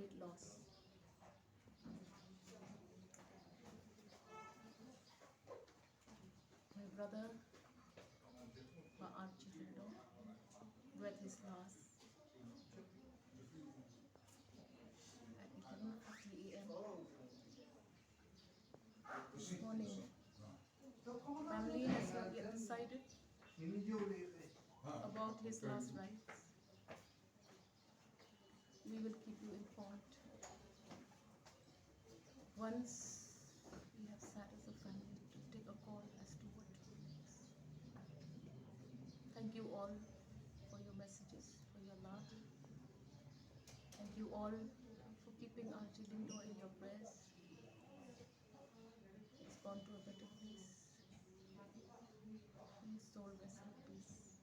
great loss. My brother, my Archie Lindo, breathed his last at 11:40 a.m. this morning. Family has not yet decided about his last rites. We will keep you informed once we have sat as a family to take a call as to what to do next. Thank you all for your messages, for your love. Thank you all for keeping Archie Lindo in your prayers. He's gone to a better place. His soul rest in peace.